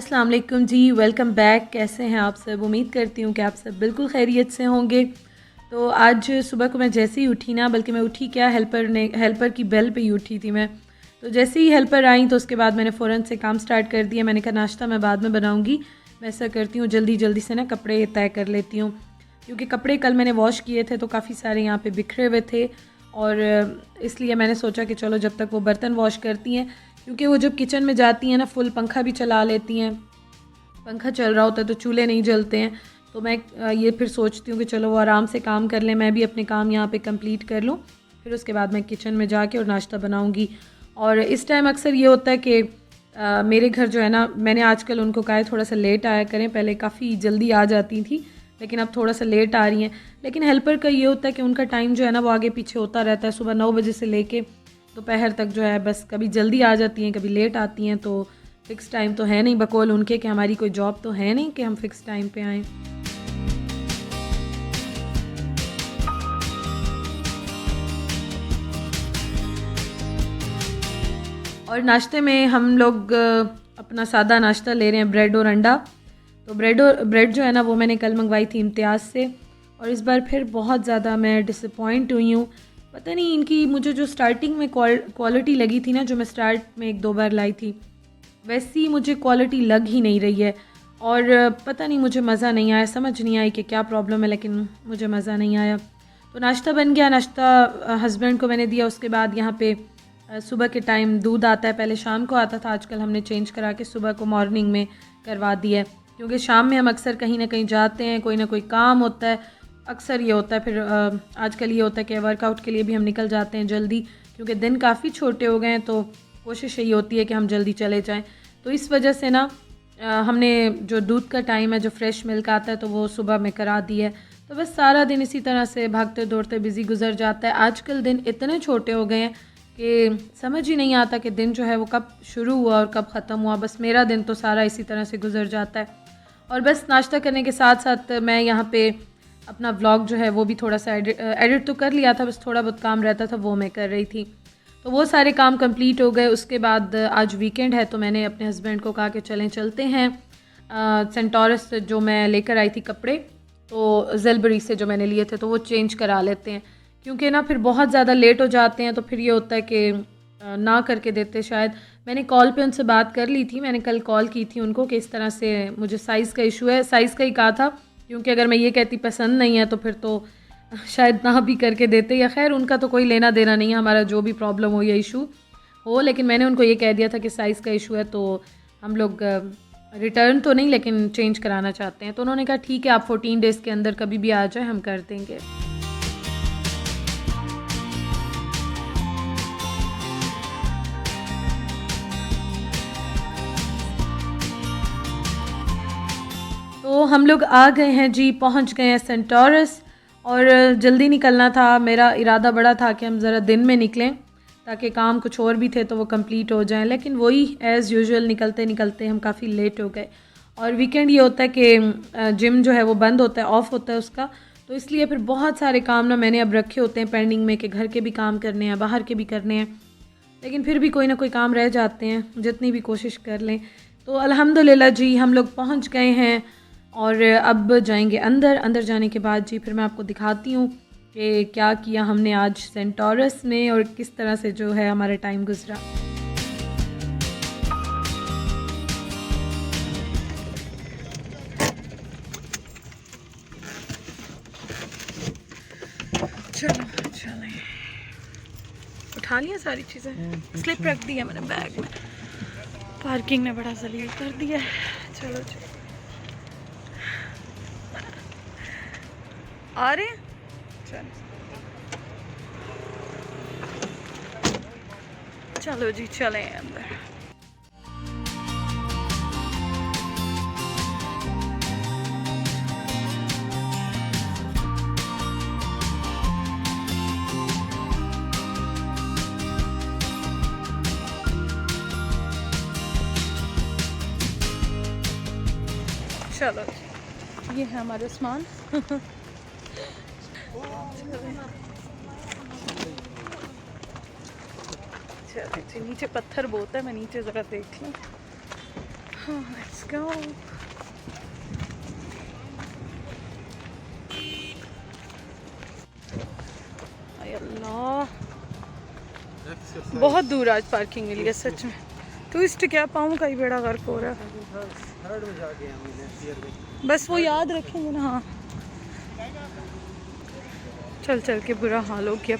अस्सलाम वालेकुम जी, welcome back. कैसे हैं आप सब? उम्मीद करती हूँ कि आप सब बिल्कुल खैरियत से होंगे। तो आज सुबह को मैं जैसे ही उठी ना, बल्कि मैं उठी क्या, हेल्पर की बेल पे ही उठी थी मैं। तो जैसे ही हेल्पर आई तो उसके बाद मैंने फ़ौरन से काम स्टार्ट कर दिया। मैंने कहा नाश्ता मैं बाद में बनाऊँगी, मैं ऐसा करती हूँ जल्दी जल्दी से ना कपड़े तय कर लेती हूँ, क्योंकि कपड़े कल मैंने वॉश किए थे तो काफ़ी सारे यहाँ पे बिखरे हुए थे। और इसलिए मैंने सोचा कि चलो जब तक वो बर्तन वॉश करती हैं, क्योंकि वो जब किचन में जाती हैं ना फुल पंखा भी चला लेती हैं, पंखा चल रहा होता है तो चूल्हे नहीं जलते हैं। तो मैं ये फिर सोचती हूँ कि चलो वो आराम से काम कर लें, मैं भी अपने काम यहाँ पे कंप्लीट कर लूँ, फिर उसके बाद मैं किचन में जाके और नाश्ता बनाऊँगी। और इस टाइम अक्सर ये होता है कि मेरे घर जो है ना, मैंने आजकल उनको कहा है थोड़ा सा लेट आया करें, पहले काफ़ी जल्दी आ जाती थी लेकिन अब थोड़ा सा लेट आ रही हैं। लेकिन हेल्पर का ये होता है कि उनका टाइम जो है ना वो आगे पीछे होता रहता है, सुबह 9 बजे से लेके दोपहर तक जो है, बस कभी जल्दी आ जाती हैं कभी लेट आती हैं। तो फ़िक्स टाइम तो है नहीं बकौल उनके कि हमारी कोई जॉब तो है नहीं कि हम फ़िक्स टाइम पे आएँ। और नाश्ते में हम लोग अपना सादा नाश्ता ले रहे हैं, ब्रेड और अंडा। तो ब्रेड जो है ना वो मैंने कल मंगवाई थी इम्तियाज़ से, और इस बार फिर बहुत ज़्यादा मैं डिसअपॉइंट हुई हूँ। पता नहीं इनकी, मुझे जो स्टार्टिंग में क्वालिटी लगी थी ना, जो मैं स्टार्ट में एक दो बार लाई थी, वैसी मुझे क्वालिटी लग ही नहीं रही है। और पता नहीं मुझे मज़ा नहीं आया, समझ नहीं आई कि क्या प्रॉब्लम है, लेकिन मुझे मज़ा नहीं आया। तो नाश्ता बन गया, नाश्ता हस्बैंड को मैंने दिया। उसके बाद यहाँ पे सुबह के टाइम दूध आता है, पहले शाम को आता था, आजकल हमने चेंज करा के सुबह को मॉर्निंग में करवा दिया है, क्योंकि शाम में हम अक्सर कहीं ना कहीं जाते हैं, कोई ना कोई काम होता है, अक्सर ये होता है। फिर आजकल ये होता है कि वर्कआउट के लिए भी हम निकल जाते हैं जल्दी, क्योंकि दिन काफ़ी छोटे हो गए हैं, तो कोशिश यही होती है कि हम जल्दी चले जाएं। तो इस वजह से ना हमने जो दूध का टाइम है, जो फ्रेश मिल्क आता है, तो वो सुबह में करा दी है। तो बस सारा दिन इसी तरह से भागते दौड़ते बिज़ी गुजर जाता है। आजकल दिन इतने छोटे हो गए हैं कि समझ ही नहीं आता कि दिन जो है वो कब शुरू हुआ और कब ख़त्म हुआ। बस मेरा दिन तो सारा इसी तरह से गुजर जाता है। और बस नाश्ता करने के साथ साथ मैं यहाँ पे अपना व्लॉग जो है वो भी थोड़ा सा एडिट तो कर लिया था, बस थोड़ा बहुत काम रहता था वो मैं कर रही थी। तो वो सारे काम कंप्लीट हो गए। उसके बाद आज वीकेंड है, तो मैंने अपने हस्बैंड को कहा कि चलते हैं सेंटोरस से जो मैं लेकर आई थी कपड़े, तो ज़ेलबरी से जो मैंने लिए थे, तो वो चेंज करा लेते हैं, क्योंकि ना फिर बहुत ज़्यादा लेट हो जाते हैं। तो फिर ये होता है कि ना करके देते शायद। मैंने कॉल पे उनसे बात कर ली थी, मैंने कल कॉल की थी उनको कि इस तरह से मुझे साइज़ का इशू है, साइज़ का ही कहा था, क्योंकि अगर मैं ये कहती पसंद नहीं है तो फिर तो शायद ना भी करके देते, या खैर उनका तो कोई लेना देना नहीं है हमारा जो भी प्रॉब्लम हो या इशू हो। लेकिन मैंने उनको ये कह दिया था कि साइज़ का इशू है, तो हम लोग रिटर्न तो नहीं लेकिन चेंज कराना चाहते हैं। तो उन्होंने कहा ठीक है, आप 14 डेज़ के अंदर कभी भी आ जाए, हम कर देंगे। तो हम लोग आ गए हैं जी, पहुंच गए हैं सेंटोरस। और जल्दी निकलना था, मेरा इरादा बड़ा था कि हम ज़रा दिन में निकलें ताकि काम कुछ और भी थे तो वो कंप्लीट हो जाएं, लेकिन वही एज़ यूजुअल निकलते निकलते हम काफ़ी लेट हो गए। और वीकेंड ये होता है कि जिम जो है वो बंद होता है, ऑफ़ होता है उसका, तो इसलिए फिर बहुत सारे काम ना मैंने अब रखे होते हैं पेंडिंग में कि घर के भी काम करने हैं, बाहर के भी करने हैं, लेकिन फिर भी कोई ना कोई काम रह जाते हैं जितनी भी कोशिश कर लें। तो अल्हम्दुलिल्लाह जी हम लोग पहुंच गए हैं और अब जाएंगे अंदर। अंदर जाने के बाद जी फिर मैं आपको दिखाती हूँ कि क्या किया हमने आज सेंटोरस में और किस तरह से जो है हमारा टाइम गुजरा। चलो चलें, उठा लिया सारी चीज़ें, स्लिप रख दी है मैंने बैग में, पार्किंग ने बड़ा जलील कर दिया है। चलो जी आ रहे हैं, चलो जी चलें अंदर। चलो ये है हमारा सामान। चलो नीचे पत्थर बहुत है, मैं नीचे ज़रा देख लूँ। Let's go. अल्लाह, बहुत दूर आज पार्किंग मिली है सच में। ट्विस्ट क्या, पाँव का ही बेड़ा गर्क हो रहा है। बस वो याद रखेंगे ना। हाँ, चल चल के बुरा हाल हो गया।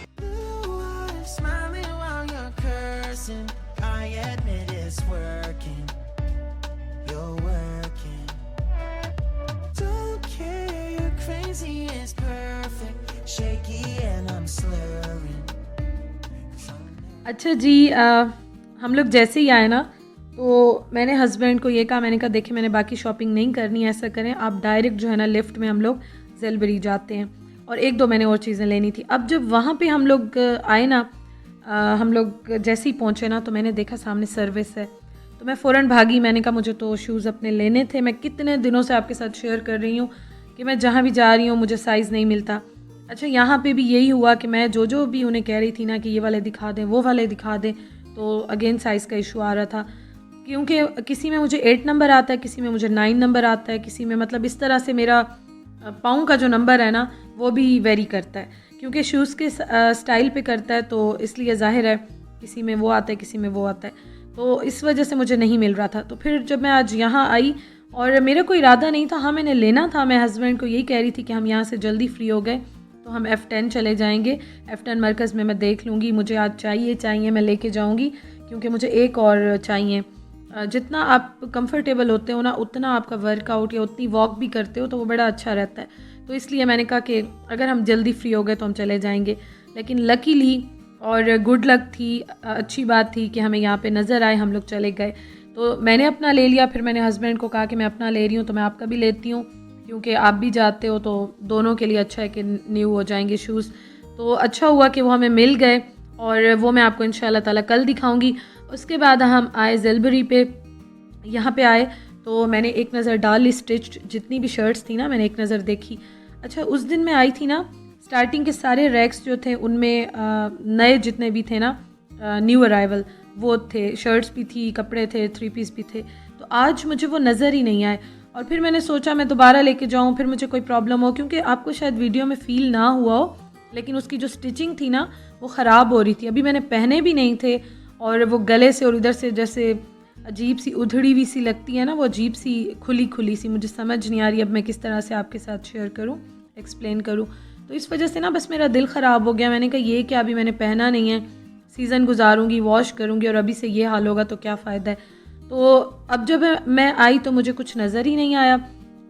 अच्छा जी, हम लोग जैसे ही आए ना, तो मैंने हस्बैंड को ये कहा, मैंने कहा देखिए मैंने बाकी शॉपिंग नहीं करनी है, ऐसा करें आप डायरेक्ट जो है ना लिफ्ट में हम लोग ज़ेलबरी जाते हैं, और एक दो मैंने और चीज़ें लेनी थी। अब जब वहाँ पे हम लोग आए ना, हम लोग जैसे ही पहुँचे ना, तो मैंने देखा सामने सर्विस है, तो मैं फ़ौरन भागी। मैंने कहा मुझे तो शूज़ अपने लेने थे। मैं कितने दिनों से आपके साथ शेयर कर रही हूँ कि मैं जहाँ भी जा रही हूँ मुझे साइज़ नहीं मिलता। अच्छा, यहाँ पे भी यही हुआ कि मैं जो भी उन्हें कह रही थी ना कि ये वाले दिखा दें, वो वाले दिखा दें, तो अगेन साइज़ का इशू आ रहा था, क्योंकि किसी में मुझे 8 नंबर आता है, किसी में मुझे 9 नंबर आता है, किसी में मतलब इस तरह से मेरा पाँव का जो नंबर है ना वो भी वेरी करता है, क्योंकि शूज़ के स्टाइल पे करता है, तो इसलिए ज़ाहिर है किसी में वो आता है, किसी में वो आता है, तो इस वजह से मुझे नहीं मिल रहा था। तो फिर जब मैं आज यहाँ आई, और मेरा कोई इरादा नहीं था, हाँ मैंने लेना था, मैं हस्बैंड को यही कह रही थी कि हम यहाँ से जल्दी फ्री हो गए तो हम F10 चले जाएंगे, F10 मरकज़ में मैं देख लूँगी, मुझे आज चाहिए मैं लेके जाऊँगी, क्योंकि मुझे एक और चाहिए। जितना आप कंफर्टेबल होते हो ना, उतना आपका वर्कआउट या उतनी वॉक भी करते हो तो वो बड़ा अच्छा रहता है। तो इसलिए मैंने कहा कि अगर हम जल्दी फ्री हो गए तो हम चले जाएंगे। लेकिन लकीली और गुड लक थी, अच्छी बात थी कि हमें यहाँ पे नज़र आए, हम लोग चले गए। तो मैंने अपना ले लिया, फिर मैंने हस्बैंड को कहा कि मैं अपना ले रही हूँ तो मैं आपका भी लेती हूँ, क्योंकि आप भी जाते हो तो दोनों के लिए अच्छा है कि न्यू हो जाएंगे शूज़। तो अच्छा हुआ कि वो हमें मिल गए, और वो मैं आपको इंशाल्लाह ताला कल दिखाऊंगी। उसके बाद हम आए ज़ेलबरी पे। यहाँ पे आए तो मैंने एक नज़र डाली, स्टिच्ड जितनी भी शर्ट्स थी ना मैंने एक नज़र देखी। अच्छा, उस दिन मैं आई थी ना, स्टार्टिंग के सारे रैक्स जो थे उनमें नए जितने भी थे ना, न्यू अराइवल वो थे, शर्ट्स भी थी, कपड़े थे, 3 पीस भी थे। तो आज मुझे वो नज़र ही नहीं आए, और फिर मैंने सोचा मैं दोबारा लेके जाऊँ, फिर मुझे कोई प्रॉब्लम हो, क्योंकि आपको शायद वीडियो में फ़ील ना हुआ हो, लेकिन उसकी जो स्टिचिंग थी ना वो ख़राब हो रही थी। अभी मैंने पहने भी नहीं थे, और वो गले से और इधर से जैसे अजीब सी उधड़ी हुई सी लगती है ना, वो अजीब सी खुली सी, मुझे समझ नहीं आ रही अब मैं किस तरह से आपके साथ शेयर करूं, एक्सप्लेन करूं। तो इस वजह से ना बस मेरा दिल ख़राब हो गया। मैंने कहा ये क्या, अभी मैंने पहना नहीं है, सीज़न गुजारूंगी, वॉश करूंगी, और अभी से ये हाल होगा तो क्या फ़ायदा है। तो अब जब मैं आई तो मुझे कुछ नज़र ही नहीं आया।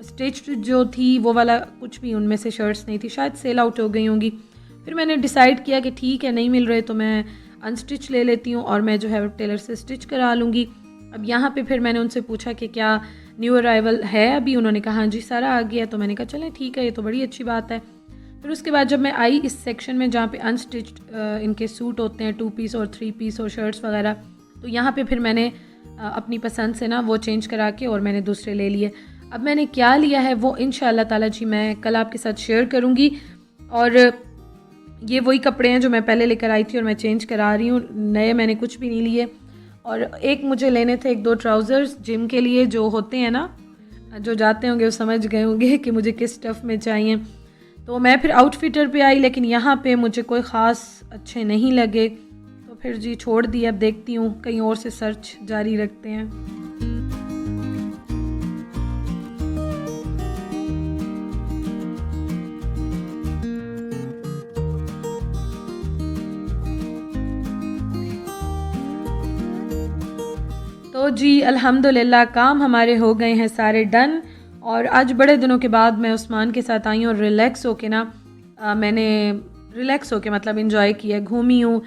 स्टिच्ड जो थी वो वाला कुछ भी उनमें से शर्ट्स नहीं थी, शायद सेल आउट हो गई होंगी। फिर मैंने डिसाइड किया कि ठीक है, नहीं मिल रहे तो मैं अनस्टिच ले लेती हूँ, और मैं जो है टेलर से स्टिच करा लूँगी। अब यहाँ पे फिर मैंने उनसे पूछा कि क्या न्यू अराइवल है अभी, उन्होंने कहा हाँ जी सारा आ गया। तो मैंने कहा चलें ठीक है, ये तो बड़ी अच्छी बात है। फिर उसके बाद जब मैं आई इस सेक्शन में जहाँ पे अनस्टिच्ड इनके सूट होते हैं, 2 पीस और 3 पीस और शर्ट्स वगैरह, तो यहाँ पे फिर मैंने अपनी पसंद से ना वो चेंज करा के और मैंने दूसरे ले लिए। अब मैंने क्या लिया है वो इंशाल्लाह ताला जी मैं कल आपके साथ शेयर करूँगी। और ये वही कपड़े हैं जो मैं पहले लेकर आई थी और मैं चेंज करा रही हूँ, नए मैंने कुछ भी नहीं लिए। और एक मुझे लेने थे 1-2 ट्राउज़र्स जिम के लिए, जो होते हैं ना, जो जाते होंगे वो समझ गए होंगे कि मुझे किस स्टफ़ में चाहिए। तो मैं फिर आउटफिटर पे आई, लेकिन यहाँ पे मुझे कोई ख़ास अच्छे नहीं लगे, तो फिर जी छोड़ दिए। अब देखती हूँ कहीं और से सर्च जारी रखते हैं। तो जी अल्हम्दुलिल्लाह काम हमारे हो गए हैं सारे डन, और आज बड़े दिनों के बाद मैं उस्मान के साथ आई हूँ, और रिलैक्स होके ना मैंने रिलैक्स होके मतलब इंजॉय किया, घूमी हूँ।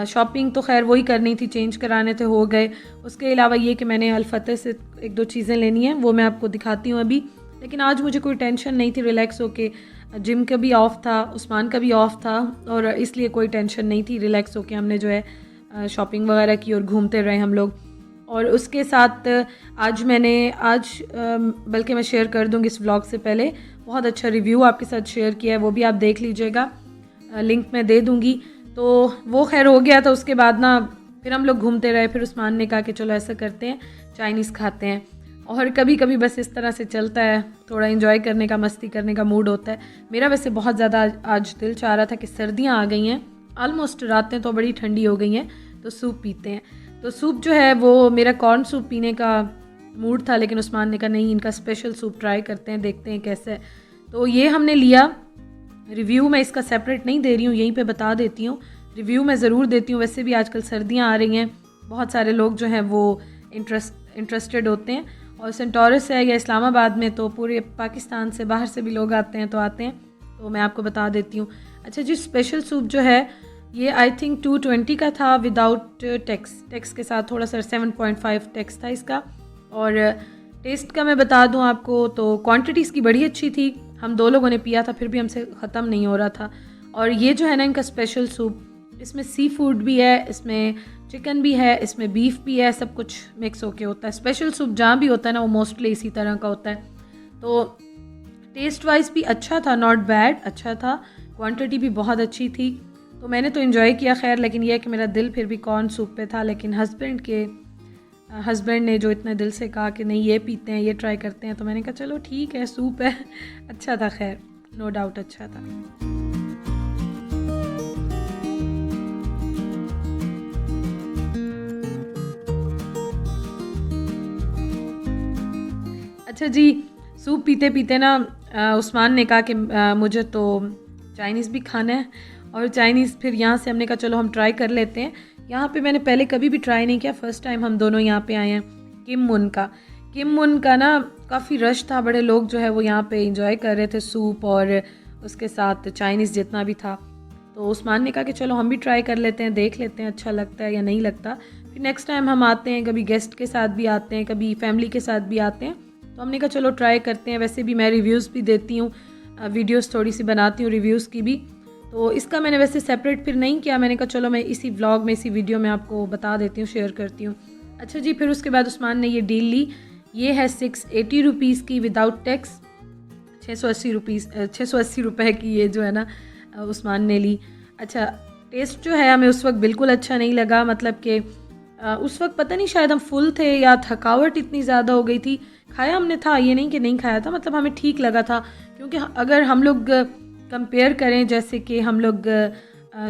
शॉपिंग तो खैर वही करनी थी, चेंज कराने थे, हो गए। उसके अलावा ये कि मैंने अल-फतेह से 1-2 चीज़ें लेनी हैं, वो मैं आपको दिखाती हूँ अभी। लेकिन आज मुझे कोई टेंशन नहीं थी, रिलैक्स होके, जिम का भी ऑफ था, उस्मान का भी ऑफ था, और इसलिए कोई टेंशन नहीं थी। रिलैक्स होके हमने जो है शॉपिंग वगैरह की और घूमते रहे हम लोग। और उसके साथ आज बल्कि मैं शेयर कर दूँगी इस व्लॉग से पहले, बहुत अच्छा रिव्यू आपके साथ शेयर किया है, वो भी आप देख लीजिएगा, लिंक मैं दे दूँगी। तो वो खैर हो गया था। उसके बाद ना फिर हम लोग घूमते रहे, फिर उस्मान ने कहा कि चलो ऐसा करते हैं चाइनीज़ खाते हैं। और कभी कभी बस इस तरह से चलता है, थोड़ा एंजॉय करने का, मस्ती करने का मूड होता है। मेरा वैसे बहुत ज़्यादा आज दिल चाह रहा था कि सर्दियाँ आ गई हैं, ऑलमोस्ट रातें तो बड़ी ठंडी हो गई हैं, तो सूप पीते हैं। तो सूप जो है वो मेरा कॉर्न सूप पीने का मूड था, लेकिन उस्मान ने कहा नहीं, इनका स्पेशल सूप ट्राई करते हैं, देखते हैं कैसा है। तो ये हमने लिया। रिव्यू मैं इसका सेपरेट नहीं दे रही हूँ, यहीं पे बता देती हूँ। रिव्यू मैं ज़रूर देती हूँ, वैसे भी आजकल सर्दियाँ आ रही हैं, बहुत सारे लोग जो हैं वो इंटरेस्टेड होते हैं। और सेंटोरस है या इस्लामाबाद में तो पूरे पाकिस्तान से, बाहर से भी लोग आते हैं, तो आते हैं, तो मैं आपको बता देती हूँ। अच्छा जी, स्पेशल सूप जो है ये आई थिंक 220 का था विदाउट टैक्स के साथ थोड़ा सा 7.5 टैक्स था इसका। और टेस्ट का मैं बता दूं आपको तो क्वांटिटी इसकी बड़ी अच्छी थी। हम 2 लोगों ने पिया था, फिर भी हमसे ख़त्म नहीं हो रहा था। और ये जो है ना इनका स्पेशल सूप, इसमें सी फूड भी है, इसमें चिकन भी है, इसमें बीफ भी है, सब कुछ मिक्स होके होता है। स्पेशल सूप जहाँ भी होता है ना वो मोस्टली इसी तरह का होता है। तो टेस्ट वाइज भी अच्छा था, नॉट बैड, अच्छा था। क्वांटिटी भी बहुत अच्छी थी, तो मैंने तो एंजॉय किया। खैर, लेकिन यह है कि मेरा दिल फिर भी कॉर्न सूप पे था। लेकिन हस्बैंड ने जो इतने दिल से कहा कि नहीं ये पीते हैं, ये ट्राई करते हैं, तो मैंने कहा चलो ठीक है, सूप है। अच्छा था, खैर नो डाउट अच्छा था। अच्छा जी, सूप पीते पीते ना उस्मान ने कहा कि मुझे तो चाइनीज़ भी खाना है। और चाइनीज़ फिर यहाँ से हमने कहा चलो हम ट्राई कर लेते हैं। यहाँ पे मैंने पहले कभी भी ट्राई नहीं किया, फ़र्स्ट टाइम हम दोनों यहाँ पे आए हैं। किम मुन का ना काफ़ी रश था, बड़े लोग जो है वो यहाँ पे एंजॉय कर रहे थे सूप और उसके साथ चाइनीज़ जितना भी था। तो उस्मान ने कहा कि चलो हम भी ट्राई कर लेते हैं, देख लेते हैं अच्छा लगता है या नहीं लगता। फिर नेक्स्ट टाइम हम आते हैं, कभी गेस्ट के साथ भी आते हैं, कभी फैमिली के साथ भी आते हैं, तो हमने कहा चलो ट्राई करते हैं। वैसे भी मैं रिव्यूज़ भी देती हूँ, वीडियोस थोड़ी सी बनाती हूँ रिव्यूज़ की भी। तो इसका मैंने वैसे सेपरेट फिर नहीं किया, मैंने कहा चलो मैं इसी व्लॉग में, इसी वीडियो में आपको बता देती हूँ, शेयर करती हूँ। अच्छा जी, फिर उसके बाद उस्मान ने ये डील ली। ये है 680 रुपीज़ की विदाउट टैक्स, 680 रुपये की ये जो है ना उस्मान ने ली। अच्छा, टेस्ट जो है हमें उस वक्त बिल्कुल अच्छा नहीं लगा, मतलब कि उस वक्त पता नहीं शायद हम फुल थे या थकावट इतनी ज़्यादा हो गई थी। खाया हमने था, ये नहीं कि नहीं खाया था, मतलब हमें ठीक लगा था। क्योंकि अगर हम लोग कंपेयर करें, जैसे कि हम लोग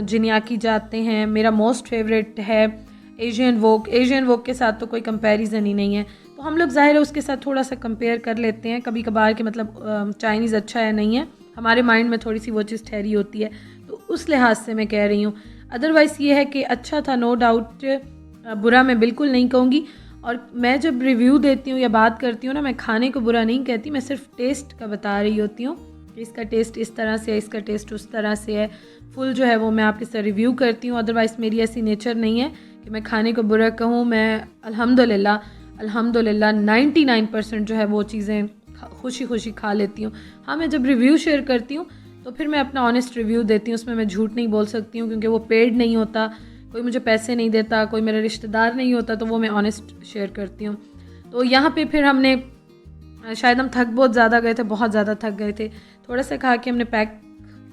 जिनियाकी जाते हैं, मेरा मोस्ट फेवरेट है एशियन वोक के साथ तो कोई कंपैरिजन ही नहीं है। तो हम लोग ज़ाहिर है उसके साथ थोड़ा सा कंपेयर कर लेते हैं कभी कभार कि मतलब चाइनीज़ अच्छा है नहीं है, हमारे माइंड में थोड़ी सी वो चीज़ ठहरी होती है, तो उस लिहाज से मैं कह रही हूँ। अदरवाइज़ ये है कि अच्छा था, नो डाउट, बुरा मैं बिल्कुल नहीं कहूँगी। और मैं जब रिव्यू देती हूँ या बात करती हूँ ना, मैं खाने को बुरा नहीं कहती, मैं सिर्फ टेस्ट का बता रही होती हूँ कि इसका टेस्ट इस तरह से है, इसका टेस्ट उस तरह से है। फुल जो है वो मैं आपके साथ रिव्यू करती हूँ। अदरवाइज़ मेरी ऐसी नेचर नहीं है कि मैं खाने को बुरा कहूँ। मैं अल्हम्दुलिल्लाह 99% जो है वो चीज़ें खुशी खुशी खा लेती हूँ। हाँ, मैं जब रिव्यू शेयर करती हूँ तो फिर मैं अपना ऑनेस्ट रिव्यू देती हूँ, उसमें मैं झूठ नहीं बोल सकती हूँ, क्योंकि वो पेड नहीं होता, कोई मुझे पैसे नहीं देता, कोई मेरा रिश्तेदार नहीं होता, तो वो मैं ऑनेस्ट शेयर करती हूँ। तो यहाँ पे फिर हमने शायद हम थक बहुत ज़्यादा गए थे, बहुत ज़्यादा थक गए थे, थोड़ा सा खा के हमने पैक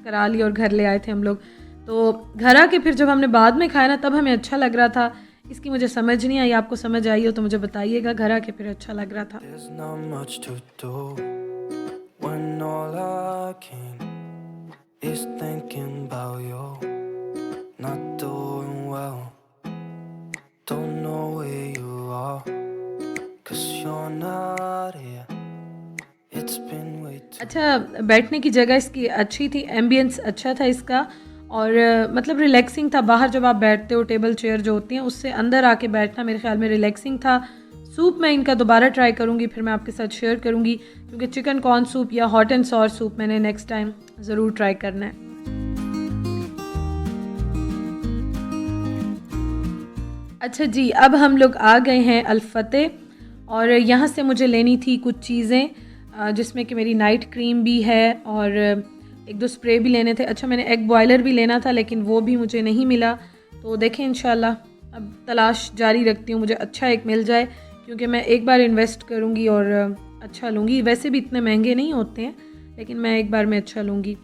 करा लिया और घर ले आए थे हम लोग। तो घर आके फिर जब हमने बाद में खाया ना, तब हमें अच्छा लग रहा था। इसकी मुझे समझ नहीं आई, आपको समझ आई हो तो मुझे बताइएगा। घर आके फिर अच्छा लग रहा था। अच्छा, बैठने की जगह इसकी अच्छी थी, एम्बियंस अच्छा था इसका, और मतलब रिलैक्सिंग था। बाहर जब आप बैठते हो, टेबल चेयर जो होती हैं, उससे अंदर आके बैठना मेरे ख्याल में रिलैक्सिंग था। सूप मैं इनका दोबारा ट्राई करूँगी, फिर मैं आपके साथ शेयर करूँगी, क्योंकि चिकन कॉर्न सूप या हॉट एंड सॉर सूप मैंने नेक्स्ट टाइम ज़रूर ट्राई करना है। अच्छा जी, अब हम लोग आ गए हैं अल-फतेह, और यहाँ से मुझे लेनी थी कुछ चीज़ें, जिसमें कि मेरी नाइट क्रीम भी है और 1-2 स्प्रे भी लेने थे। अच्छा, मैंने एग बॉयलर भी लेना था, लेकिन वो भी मुझे नहीं मिला। तो देखें इंशाल्लाह अब तलाश जारी रखती हूँ, मुझे अच्छा एक मिल जाए, क्योंकि मैं एक बार इन्वेस्ट करूँगी और अच्छा लूँगी। वैसे भी इतने महंगे नहीं होते हैं, लेकिन मैं एक बार में अच्छा लूँगी।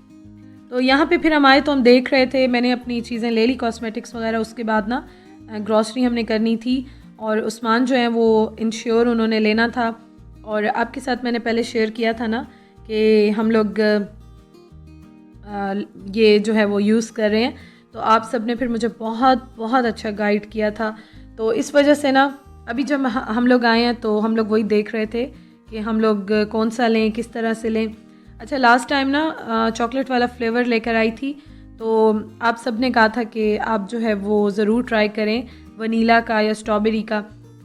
तो यहाँ पे फिर हम आए तो हम देख रहे थे, मैंने अपनी चीज़ें ले ली, कॉस्मेटिक्स वगैरह। उसके बाद ना ग्रॉसरी हमने करनी थी, और उस्मान जो है वो इंश्योर उन्होंने लेना था और आपके साथ मैंने पहले शेयर किया था ना कि हम लोग ये जो है वो यूज़ कर रहे हैं, तो आप सब ने फिर मुझे बहुत बहुत अच्छा गाइड किया था। तो इस वजह से ना अभी जब हम लोग आए हैं तो हम लोग वही देख रहे थे कि हम लोग कौन सा लें, किस तरह से लें। अच्छा, लास्ट टाइम ना चॉकलेट वाला फ्लेवर लेकर आई थी, तो आप सब ने कहा था कि आप जो है वो ज़रूर ट्राई करें वनीला का या स्ट्रॉबेरी का।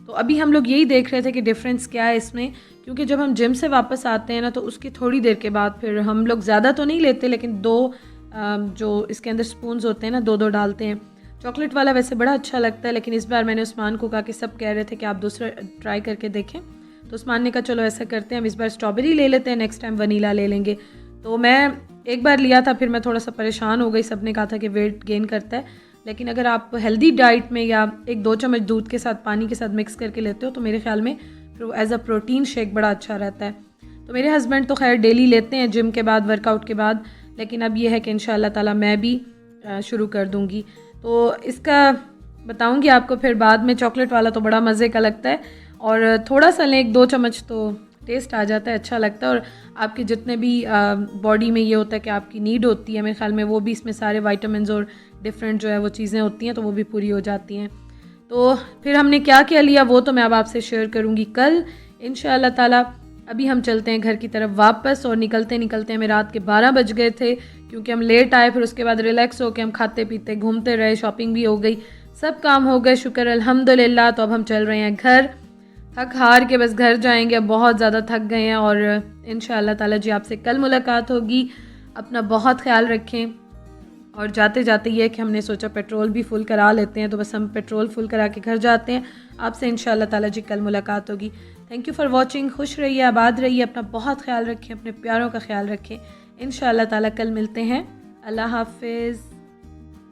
तो अभी हम लोग यही देख रहे थे कि डिफ़रेंस क्या है इसमें, क्योंकि जब हम जिम से वापस आते हैं ना तो उसकी थोड़ी देर के बाद फिर हम लोग ज़्यादा तो नहीं लेते, लेकिन 2 जो इसके अंदर स्पून्स होते हैं ना 2-2 डालते हैं। चॉकलेट वाला वैसे बड़ा अच्छा लगता है, लेकिन इस बार मैंने उस्मान को कहा कि सब कह रहे थे कि आप दूसरा ट्राई करके देखें, तो उस्मान ने कहा चलो ऐसा करते हैं, हम इस बार स्ट्रॉबेरी ले लेते हैं, नेक्स्ट टाइम वनीला ले लेंगे। तो मैं एक बार लिया था, फिर मैं थोड़ा सा परेशान हो गई, सब ने कहा था कि वेट गेन करता है, लेकिन अगर आप हेल्दी डाइट में या 1-2 चम्मच दूध के साथ पानी के साथ मिक्स करके लेते हो तो मेरे ख्याल में फिर वो एज़ अ प्रोटीन शेक बड़ा अच्छा रहता है। तो मेरे हस्बैंड तो खैर डेली लेते हैं जिम के बाद, वर्कआउट के बाद, लेकिन अब ये है कि इंशाअल्लाह ताला मैं भी शुरू कर दूँगी। तो इसका बताऊँगी आपको फिर बाद में। चॉकलेट वाला तो बड़ा मज़े का लगता है, और थोड़ा सा लें 1-2 चम्मच तो टेस्ट आ जाता है, अच्छा लगता है, और आपके जितने भी बॉडी में ये होता है कि आपकी नीड होती है, मेरे ख्याल में वो भी इसमें सारे विटामिन्स और डिफरेंट जो है वो चीज़ें होती हैं तो वो भी पूरी हो जाती हैं। तो फिर हमने क्या क्या लिया वो तो मैं अब आपसे शेयर करूँगी कल इंशाअल्लाह ताला। अभी हम चलते हैं घर की तरफ वापस, और निकलते निकलते हमें रात के 12 बज गए थे, क्योंकि हम लेट आए। फिर उसके बाद रिलैक्स होकर हम खाते पीते घूमते रहे, शॉपिंग भी हो गई, सब काम हो गए, शुक्र अल्हम्दुलिल्लाह। तो अब हम चल रहे हैं घर, थक हार के बस घर जाएंगे, अब बहुत ज़्यादा थक गए हैं। और इंशाअल्लाह ताला जी आपसे कल मुलाकात होगी। अपना बहुत ख्याल रखें, और जाते जाते ये है कि हमने सोचा पेट्रोल भी फुल करा लेते हैं, तो बस हम पेट्रोल फुल करा के घर जाते हैं। आपसे इंशाअल्लाह ताला जी कल मुलाकात होगी। Thank you for watching. खुश रहिए, आबाद रहिए, अपना बहुत ख्याल रखें, अपने प्यारों का ख्याल रखें। इंशाअल्लाह ताला कल मिलते हैं। अल्लाह हाफिज़।